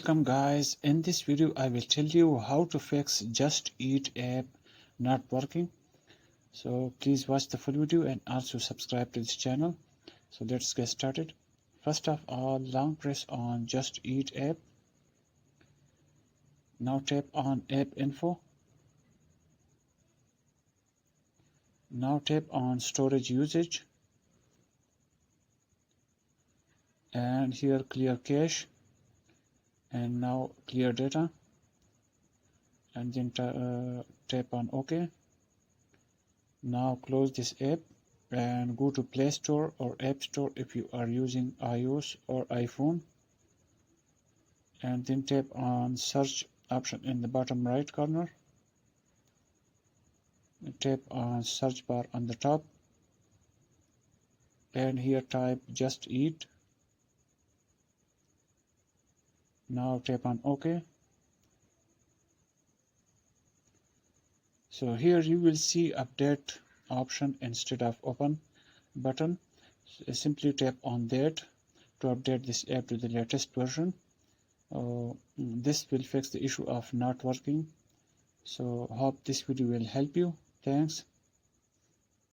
Welcome guys. In this video I will tell you how to fix Just Eat app not working. So please watch the full video and also subscribe to this channel. So let's get started. First of all, long press on Just Eat app. Now tap on app info. Now tap on storage usage. And here clear cache. And now clear data. And then tap on OK. Now close this app and go to Play Store or App Store if you are using iOS or iPhone, and then tap on search option in the bottom right corner. Tap on search bar on the top and here type Just Eat. Now tap on OK. So here you will see update option instead of open button. Simply tap on that to update this app to the latest version. This will fix the issue of not working. So hope this video will help you. Thanks.